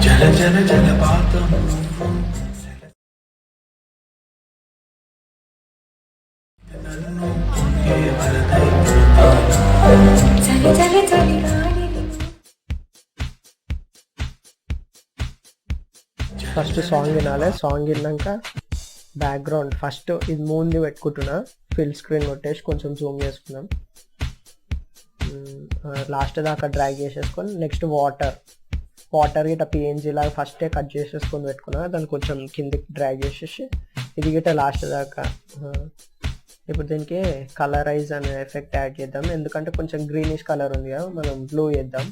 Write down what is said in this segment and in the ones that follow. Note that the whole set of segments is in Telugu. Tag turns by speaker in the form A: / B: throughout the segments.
A: జల జల జలపాతం నన్ను పొంగే వరదైపోతాను. చలి చలి చలి
B: ఫస్ట్ సాంగ్ వినాలి. సాంగ్ విన్నాక బ్యాక్గ్రౌండ్ ఫస్ట్ ఇది మూంది పెట్టుకుంటున్నా. ఫిల్ స్క్రీన్ కొట్టేసి కొంచెం జూమ్ చేసుకున్నాం. లాస్ట్ దాకా డ్రాగ్ చేసేసుకొని నెక్స్ట్ వాటర్ గిట్ట పిఎన్జీ లాగా ఫస్టే కట్ చేసేసుకొని పెట్టుకున్నా. దాన్ని కొంచెం కిందికి డ్రాగ్ చేసేసి ఇది గిట్ట లాస్ట్ దాకా. ఇప్పుడు దీనికి కలరైజ్ అనే ఎఫెక్ట్ యాడ్ చేద్దాం. ఎందుకంటే కొంచెం గ్రీనిష్ కలర్ ఉంది కదా, మనం బ్లూ చేద్దాం.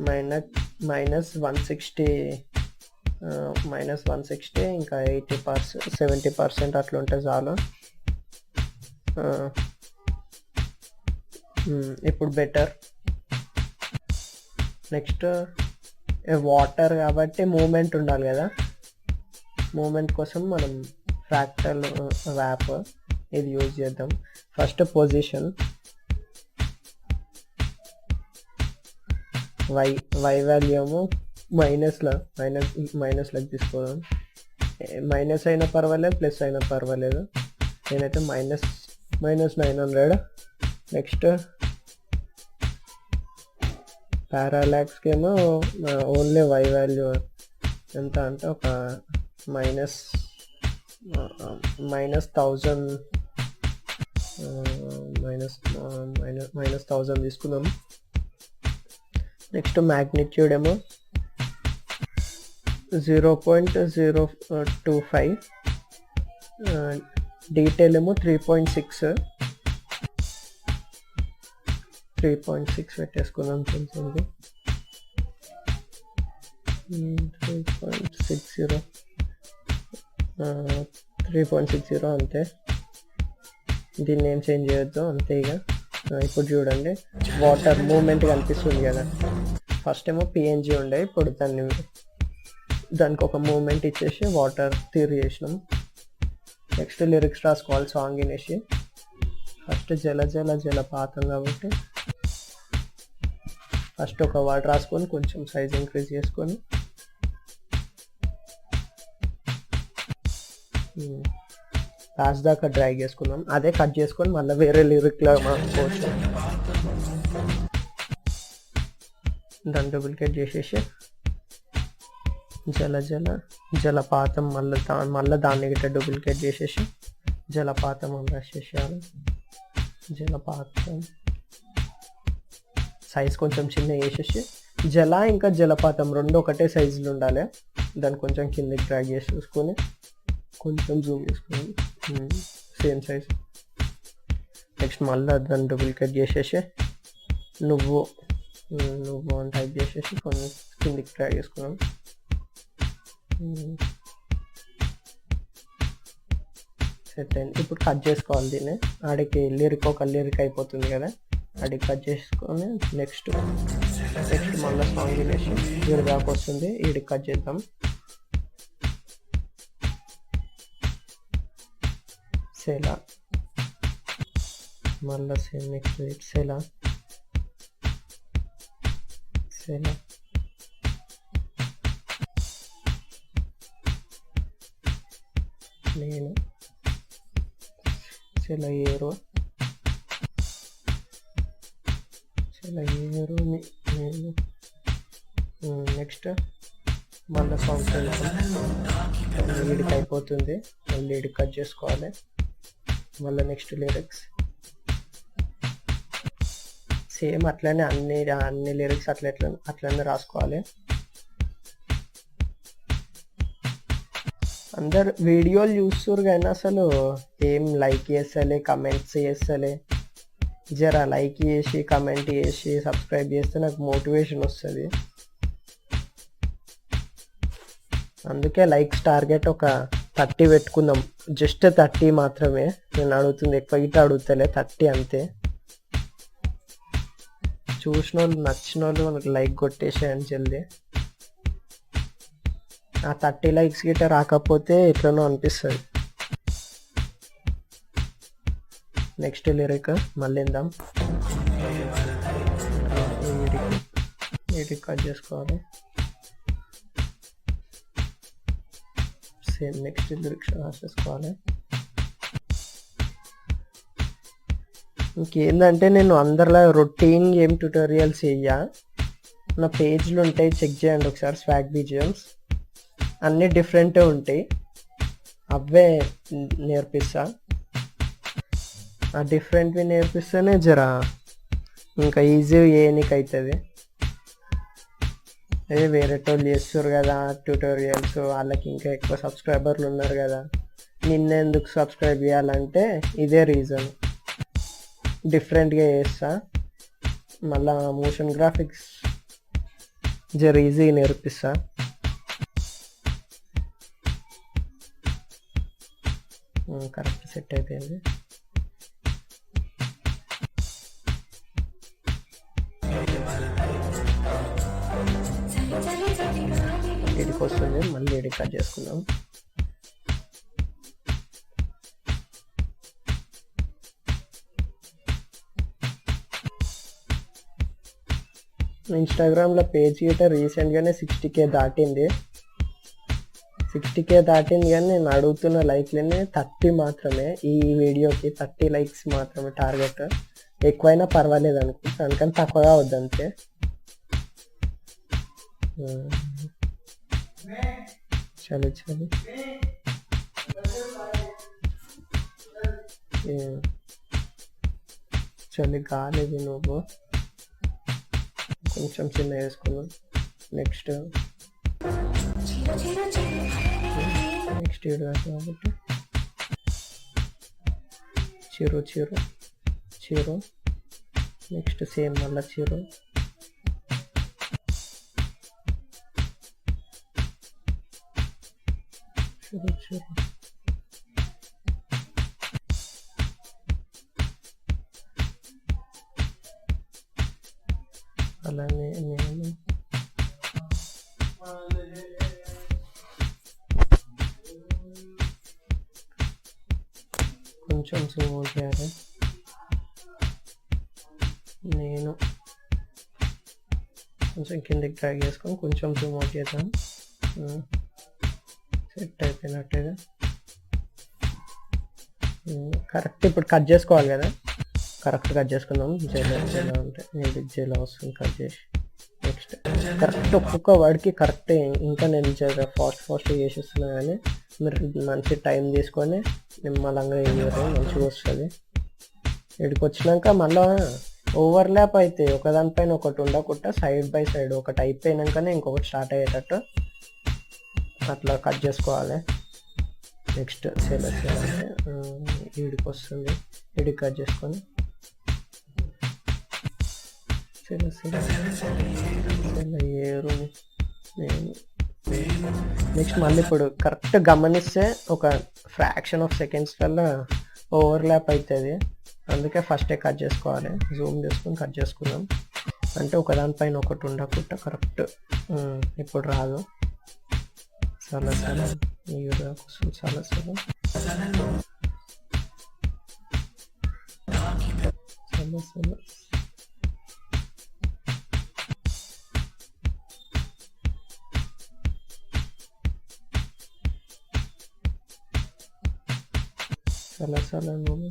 B: -160 ఇంకా 80% 70% అట్లా ఉంటే చాలు. ఇప్పుడు బెటర్. నెక్స్ట్ వాటర్ కాబట్టి మూమెంట్ ఉండాలి కదా, మూమెంట్ కోసం మనం ఫ్రాక్టల్ ర్యాప్ ఇది యూజ్ చేద్దాం. ఫస్ట్ పొజిషన్ వై వాల్యూము మైనస్లోకి తీసుకోదాం. మైనస్ అయినా పర్వాలేదు, ప్లస్ అయినా పర్వాలేదు. నేనైతే -900. నెక్స్ట్ పారాలాక్స్కి ఏమో ఓన్లీ వై వాల్యూ ఎంత అంటే ఒక -1000 తీసుకుందాం. నెక్స్ట్ మ్యాగ్నిట్యూడ్ ఏమో 0.025, డీటెయిల్ ఏమో 3.6 పెట్టేసుకుందాం. కొంచెం 3.60 అంతే. దీన్ని ఏం చేంజ్ చేయొద్దు అంతే ఇక. ఇప్పుడు చూడండి వాటర్ మూమెంట్ కనిపిస్తుంది కదా. ఫస్ట్ ఏమో పిఎన్జీ ఉండే, ఇప్పుడు దానికి ఒక మూమెంట్ ఇచ్చేసి వాటర్ తీరి చేసినాం. నెక్స్ట్ లిరిక్స్ రాసుకోవాలి సాంగ్ వినేసి. ఫస్ట్ జల జల జలపాతం కాబట్టి ఫస్ట్ ఒక వర్డ్ రాసుకొని కొంచెం సైజ్ ఇంక్రీజ్ చేసుకొని లాస్ట్ దాకా డ్రై చేసుకుందాం. అదే కట్ చేసుకొని మళ్ళీ వేరే లిరిక్లో మార్చుకోవచ్చు. దాన్ని డూప్లికేట్ చేసేసి జల జల జలపాతం మళ్ళీ దాన్ని గిట్ట డూప్లికేట్ చేసేసి జలపాతం అని రాసేసేయాలి. జలపాతం సైజ్ కొంచెం చిన్న వేసేసి జల ఇంకా జలపాతం రెండు ఒకటే సైజులో ఉండాలి. దాన్ని కొంచెం కిందకి డ్రాగ్ చేసి చూసుకొని కొంచెం జూమ్ చేసుకొని సేమ్ సైజ్. నెక్స్ట్ మళ్ళీ దాన్ని డూప్లికేట్ చేసేసి నువ్వు అని టైప్ చేసేసి కొన్ని కిందికి డ్రాగ్ చేసుకున్నాం. సెట్ అయింది. ఇప్పుడు కట్ చేసుకోవాలి దీన్ని. ఆడికి ఒక లిరిక్ అయిపోతుంది కదా, ఆడికి కట్ చేసుకొని నెక్స్ట్ మళ్ళీ సాంగ్ వినేసి వీడి దాకా వస్తుంది, వీడికి కట్ చేద్దాం. సెలా మళ్ళీ సేమ్ నెక్స్ట్ సెలా నేను సెలయేరు నేను. నెక్స్ట్ మళ్ళీ సాంగ్స్ వీడికి అయిపోతుంది, మళ్ళీ వీడికి కట్ చేసుకోవాలి. మళ్ళీ నెక్స్ట్ లిరిక్స్ సేమ్ అట్లనే అన్ని లిరిక్స్ అట్లనే రాసుకోవాలి. అందరు వీడియోలు చూస్తున్నారు కానీ అసలు ఏం లైక్ చేస్తలే, కమెంట్స్ చేస్తలే. జర లైక్ చేసి కమెంట్ చేసి సబ్స్క్రైబ్ చేస్తే నాకు మోటివేషన్ వస్తుంది. అందుకే లైక్స్ టార్గెట్ ఒక 30 పెట్టుకుందాం. జస్ట్ 30 మాత్రమే నేను అడుగుతుంది, ఎక్కువ గిట్ట అడుగుతలే, 30 అంతే. చూసిన వాళ్ళు నచ్చిన వాళ్ళు మనకు లైక్ కొట్టేసేయండి జల్దీ. ఆ 30 లైక్స్ గిట్ట రాకపోతే ఎట్లనో అనిపిస్తుంది. నెక్స్ట్ లిరిక్ మళ్ళీ విందాం. ఇది కట్ చేసుకోవాలి. సేమ్ నెక్స్ట్ లిరిక్స్ రాసేసుకోవాలి. ఇంకేందంటే నేను అందరిలా రొటీన్ గేమ్ ట్యూటోరియల్స్ చెయ్యా, నా పేజ్లు ఉంటాయి, చెక్ చేయండి ఒకసారి. స్వాగ్ బీజిఎమ్స్ అన్నీ డిఫరెంటే ఉంటాయి, అవే నేర్పిస్తా. ఆ డిఫరెంట్వి నేర్పిస్తేనే జరా ఇంకా ఈజీ ఏనికి అవుతుంది. అదే వేరే వాళ్ళు చేస్తారు కదా ట్యూటోరియల్స్, వాళ్ళకి ఇంకా ఎక్కువ సబ్స్క్రైబర్లు ఉన్నారు కదా, నిన్నెందుకు సబ్స్క్రైబ్ చేయాలంటే ఇదే రీజన్. డిఫరెంట్గా చేస్తా, మళ్ళా మోషన్ గ్రాఫిక్స్ జర ఈజీ నేర్పిస్తా. కరెక్ట్ సెట్ అయిపోయింది. ఎడికి వస్తుంది, మళ్ళీ ఎడికి కట్ చేసుకుందాం. ఇన్స్టాగ్రామ్లో పేజ్ గిట్ట రీసెంట్గానే 60K దాటింది. 60K దాటింది కానీ నేను అడుగుతున్న లైక్లనే 30 మాత్రమే. ఈ వీడియోకి 30 లైక్స్ మాత్రమే టార్గెట్. ఎక్కువైనా పర్వాలేదు అనుకుంటా, అందుకని తక్కువగా వద్దంతే. చలి చలి చలి కాలేదు, నువ్వు కొంచెం చిన్న వేసుకున్నాం. నెక్స్ట్ ఇడు కాబట్టి చిరు చిరు చిరు. నెక్స్ట్ సేమ్ మళ్ళీ చిరు. చిరు చిరు. అలానే నేను కొంచెం జూమ్ చేయాలి. నేను కొంచెం కిందకి డ్రాగ్ చేసుకొని కొంచెం జూమ్ అవుట్ చేద్దాం. సెట్ అయిపోయినట్టుగా. కరెక్ట్ ఇప్పుడు కట్ చేసుకోవాలి కదా, కరెక్ట్ కట్ చేసుకుందాం. జల అంటే నేను జల వస్తుంది కట్ చేసి. నెక్స్ట్ కరెక్ట్ ఒక్కొక్క వర్డ్కి కరెక్ట్. ఇంకా నేను ఫాస్ట్ చేసేస్తున్నా కానీ మీరు మంచి టైం తీసుకొని నిమ్మలంగా వేయరు, మంచిగా వస్తుంది. ఇక్కడికి వచ్చినాక మళ్ళీ ఓవర్లాప్ అయితే ఒకదానిపైన ఒకటి ఉండకుండా సైడ్ బై సైడ్ ఒకటి అయిపోయినాకనే ఇంకొకటి స్టార్ట్ అయ్యేటట్టు అట్లా కట్ చేసుకోవాలి. నెక్స్ట్ సెలెక్ట్ చేయాలంటే వీడికి వస్తుంది, వీడికి కట్ చేసుకొని ఏరు. నెక్స్ట్ మళ్ళీ ఇప్పుడు కరెక్ట్ గమనిస్తే ఒక ఫ్రాక్షన్ ఆఫ్ సెకండ్స్ వల్ల ఓవర్లాప్ అవుతుంది, అందుకే ఫస్టే కట్ చేసుకోవాలి. జూమ్ చేసుకొని కట్ చేసుకుందాం, అంటే ఒకదానిపైన ఒకటి ఉండకుండా కరెక్ట్. ఇప్పుడు రాదు. చాలా చాలా వీడియో కోసం చాలా చాలా చాలా చాలా చాలా చాలా నువ్వు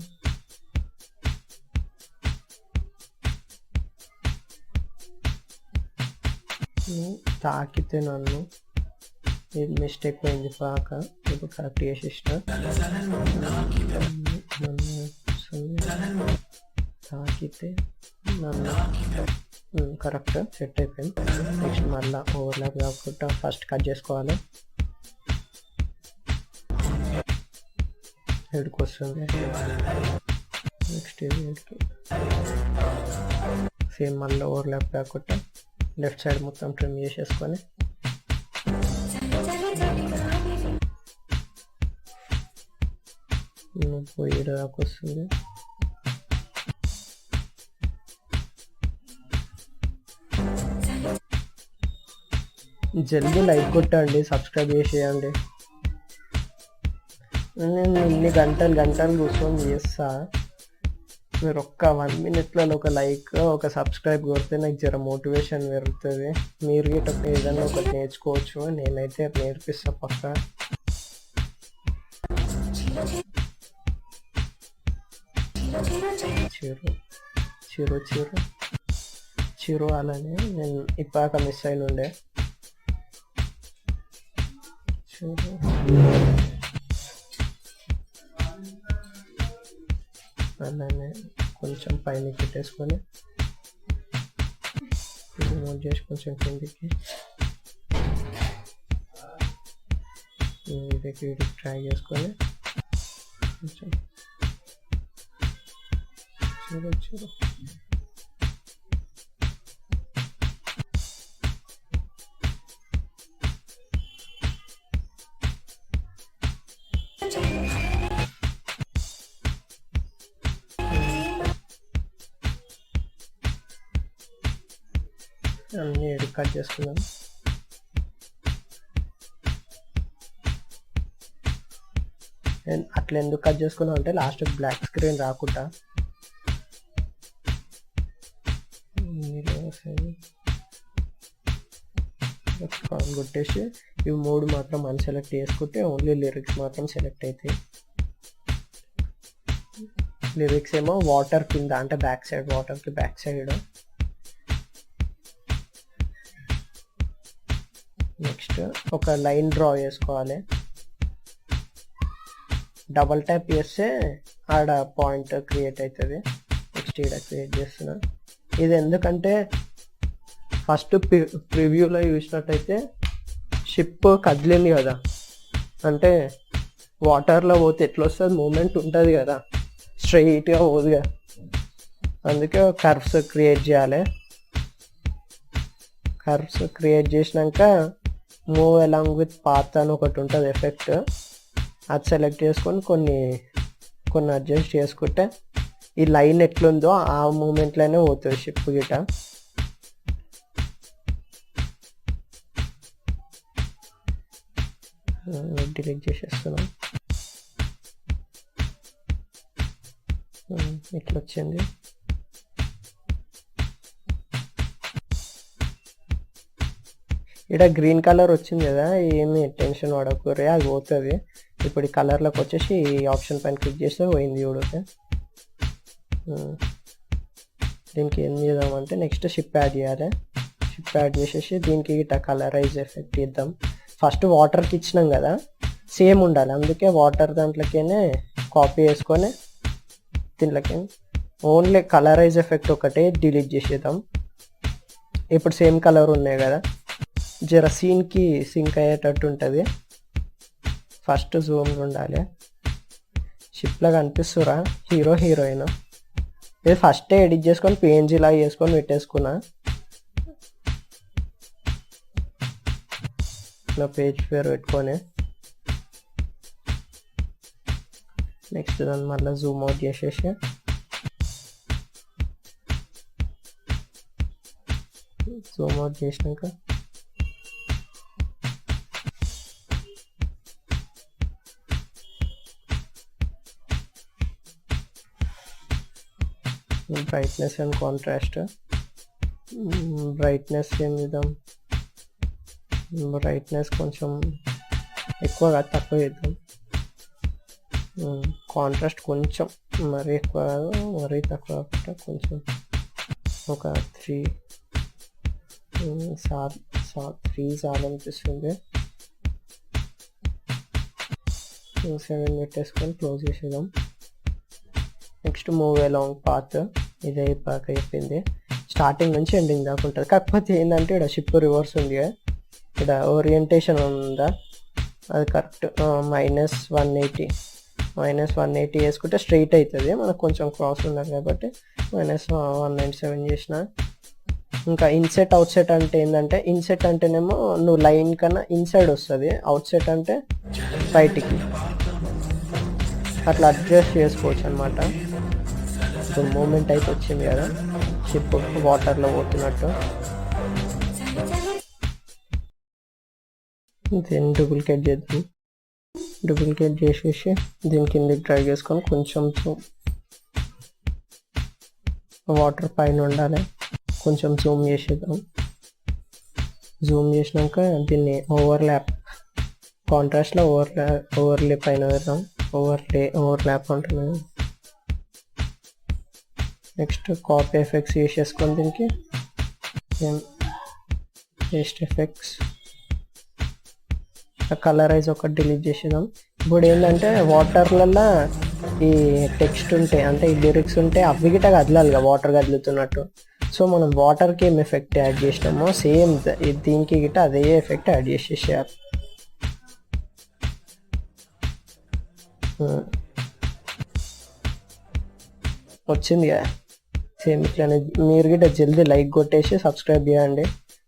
B: తాకితే నన్ను ఇది మిస్టేక్ పోయింది పాక, ఇప్పుడు కరెక్ట్ చేసేసిన. తాకితే నన్ను కరెక్ట్ సెట్ అయిపోయింది. నెక్స్ట్ మళ్ళీ ఓవర్లాప్ కాకుండా ఫస్ట్ కట్ చేసుకోవాలి. హెడ్కి వస్తుంది. నెక్స్ట్ హెడ్కి సేమ్ మళ్ళీ ఓవర్లాప్ కాకుండా లెఫ్ట్ సైడ్ మొత్తం ట్రిమ్ చేసేసుకొని పోయేడు దాకా వస్తుంది. జల్దీ లైక్ కొట్టండి, సబ్స్క్రైబ్ చేసేయండి. నేను ఇన్ని గంటలు కూర్చొని చేస్తా, మీరు ఒక్క 1 minute ఒక లైక్ ఒక సబ్స్క్రైబ్ కొడితే నాకు జర మోటివేషన్ పెరుగుతుంది. మీరు గిట్ట ఏదన్నా ఒకటి నేర్చుకోవచ్చు. నేనైతే నేర్పిస్తా పక్కా. చిరు అలానే నేను ఇప్పటిక మిస్ అయిన ఉండే. అలానే కొంచెం పైన పెట్టేసుకొని రిమూవ్ చేసి కొంచెం కిందికి ఇది ట్రై చేసుకొని కొంచెం చిరు అన్నీ కట్ చేసుకున్నాను. అండ్ అట్లా ఎందుకు కట్ చేసుకున్నాం అంటే లాస్ట్ బ్లాక్ స్క్రీన్ రాకుండా కొట్టేసి ఇవి 3 మాత్రం అన్సెలెక్ట్ చేసుకుంటే ఓన్లీ లిరిక్స్ మాత్రం సెలెక్ట్ అవుతాయి. లిరిక్స్ ఏమో వాటర్ కింద అంటే బ్యాక్ సైడ్, వాటర్కి బ్యాక్ సైడ్. నెక్స్ట్ ఒక లైన్ డ్రా చేసుకోవాలి. డబల్ ట్యాప్ చేస్తే ఆడ పాయింట్ క్రియేట్ అవుతుంది. నెక్స్ట్ ఈడ క్రియేట్ చేస్తున్నా. ఇది ఎందుకంటే ఫస్ట్ ప్రివ్యూలో చూసినట్టయితే షిప్ కదిలింది కదా, అంటే వాటర్లో పోతే ఎట్లా వస్తుంది, మూమెంట్ ఉంటుంది కదా, స్ట్రైట్గా పోదుగా. అందుకే కర్వ్స్ క్రియేట్ చేయాలి. కర్వ్స్ క్రియేట్ చేసినాక మూవ్ అలాంగ్ విత్ పాత్ అని ఒకటి ఉంటుంది ఎఫెక్ట్, అది సెలెక్ట్ చేసుకొని కొన్ని అడ్జస్ట్ చేసుకుంటే ఈ లైన్ ఎట్లుందో ఆ మూమెంట్లోనే పోతుంది షిప్ గిట. డిలీట్ చేసేస్తున్నాం. ఇట్లా వచ్చింది. ఇక్కడ గ్రీన్ కలర్ వచ్చింది కదా, ఏమి టెన్షన్ పడకూరే, అది పోతుంది. ఇప్పుడు ఈ కలర్లోకి వచ్చేసి ఈ ఆప్షన్ పైన క్లిక్ చేస్తే పోయింది చూడకే. దీనికి ఏం చేద్దామంటే నెక్స్ట్ షిప్ యాడ్ చేయాలి. షిప్ యాడ్ చేసేసి దీనికి ఇట్లా కలరైజ్ ఎఫెక్ట్ ఇద్దాం. ఫస్ట్ వాటర్కి ఇచ్చినాం కదా, సేమ్ ఉండాలి. అందుకే వాటర్ దాంట్లోనే కాపీ చేసుకొని దీంట్లోకి ఓన్లీ కలరైజ్ ఎఫెక్ట్ ఒకటే డిలీట్ చేసేద్దాం. ఇప్పుడు సేమ్ కలర్ ఉన్నాయి కదా, జర సీన్కి సింక్ అయ్యేటట్టు ఉంటుంది. ఫస్ట్ జూమ్ ఉండాలి. షిప్లో కనిపిస్తురా హీరో హీరోయిన్. ఇది ఫస్టే ఎడిట్ చేసుకొని PNG లాగా చేసుకొని పెట్టేసుకున్నా. ఇట్లా పేజ్ పేరు పెట్టుకొని నెక్స్ట్ దాన్ని మళ్ళీ జూమ్ అవుట్ చేసేసి జూమ్ అవుట్ చేసినాక బ్రైట్నెస్ అండ్ కాంట్రాస్ట్. బ్రైట్నెస్ ఏం చేద్దాం, బ్రైట్నెస్ కొంచెం ఎక్కువగా తక్కువ చేద్దాం. కాంట్రాస్ట్ కొంచెం మరీ ఎక్కువ కాదు, మరీ తక్కువ కాకుండా కొంచెం ఒక 3 చాలు అనిపిస్తుంది. 7 పెట్టేసుకొని క్లోజ్ చేసేద్దాం. Next move along path. ఇది అయిపోయింది. స్టార్టింగ్ నుంచి ఎండింగ్ దాకా ఉంటుంది. కాకపోతే ఏంటంటే ఇక్కడ షిప్ రివర్స్ ఉంది, ఇక్కడ ఓరియంటేషన్ ఉందా అది కరెక్ట్. -180 వేసుకుంటే స్ట్రైట్ అవుతుంది. మనకు కొంచెం క్రాస్ ఉండాలి కాబట్టి -197 చేసిన. ఇంకా ఇన్సెట్ అవుట్సెట్ అంటే ఏంటంటే, ఇన్సెట్ అంటేనేమో నువ్వు లైన్ కన్నా ఇన్సైడ్ వస్తుంది, అవుట్సెట్ అంటే బయటికి. అట్లా అడ్జస్ట్ చేసుకోవచ్చు అనమాట. ఇప్పుడు మూమెంట్ అయితే వచ్చింది కదా, షిప్ వాటర్లో పోతున్నట్టు. దీన్ని డూప్లికేట్ చేద్దాం. డూప్లికేట్ చేసేసి దీని కిందకి డ్రాగ్ చేసుకొని కొంచెం వాటర్ పైన ఉండాలి. కొంచెం జూమ్ చేసేద్దాం. జూమ్ చేసినాక దీన్ని ఓవర్లాప్ కాంట్రాస్ట్లో ఓవర్లే పైన వేద్దాం. ఓవర్లాప్ ఉంటుంది. నెక్స్ట్ కాపీ ఎఫెక్ట్స్ యూస్ చేసుకొని దీనికి పేస్ట్ ఎఫెక్ట్స్ కలరైజ్ ఒకటి డిలీట్ చేసేద్దాం. ఇప్పుడు ఏంటంటే వాటర్లలో ఈ టెక్స్ట్ ఉంటే అంటే ఈ లిరిక్స్ ఉంటే అవి గిట కదలాలిగా వాటర్ కదులుతున్నట్టు. సో మనం వాటర్కి ఏం ఎఫెక్ట్ యాడ్ చేసినామో సేమ్ దీనికి గిట అదే ఎఫెక్ట్ యాడ్ చేసేసేయాలి. వచ్చింది కదా సేమ్ ఇట్లానే. మీరు గిట్ట జల్దీ లైక్ కొట్టేసి సబ్స్క్రైబ్ చేయండి.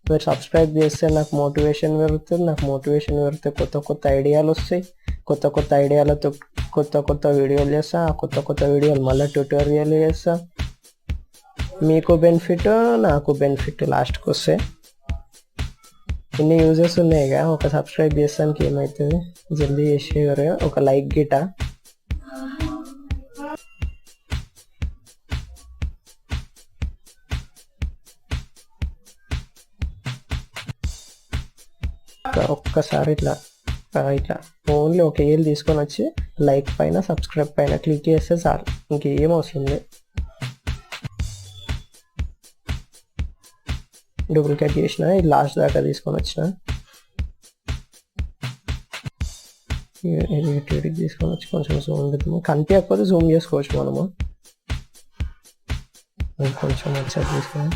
B: మీరు సబ్స్క్రైబ్ చేస్తే నాకు మోటివేషన్ పెరుగుతుంది. నాకు మోటివేషన్ పెరిగితే కొత్త కొత్త ఐడియాలు వస్తాయి. కొత్త కొత్త ఐడియాలతో కొత్త వీడియోలు చేస్తా. ఆ కొత్త వీడియోలు మళ్ళీ ట్యూటోరియల్ చేస్తా. మీకు బెనిఫిట్, నాకు బెనిఫిట్ లాస్ట్కి వస్తే. ఇన్ని యూజెస్ ఉన్నాయిగా. ఒక సబ్స్క్రైబ్ చేస్తానికి ఏమవుతుంది, జల్దీ చేసేవారు. ఒక లైక్ గిట ఒక్కసారి ఇట్లా ఓన్లీ ఒక ఏళ్ళు తీసుకొని వచ్చి లైక్ పైన సబ్స్క్రైబ్ పైన క్లిక్ చేస్తే చాలు, ఇంకేం అవసరం లేదు. డూప్లికేట్ చేసిన ఇది లాస్ట్ దాకా తీసుకొని వచ్చిన ఇది తీసుకొని వచ్చి కొంచెం జూమ్ పెడతాము. కనిపించకపోతే జూమ్ చేసుకోవచ్చు మనము. కొంచెం వచ్చేది తీసుకొని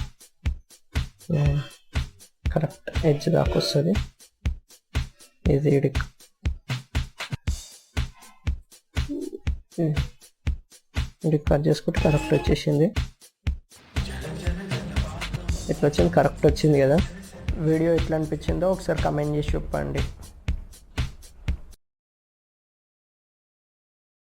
B: కరెక్ట్ ఎడ్జ్ దాకా వస్తుంది. ఇది కట్ చేసుకుంటే కరెక్ట్ వచ్చేసింది. ఇట్లా వచ్చింది, కరెక్ట్ వచ్చింది కదా. వీడియో ఎట్లా అనిపించిందో ఒకసారి కమెంట్ చేసి చెప్పండి.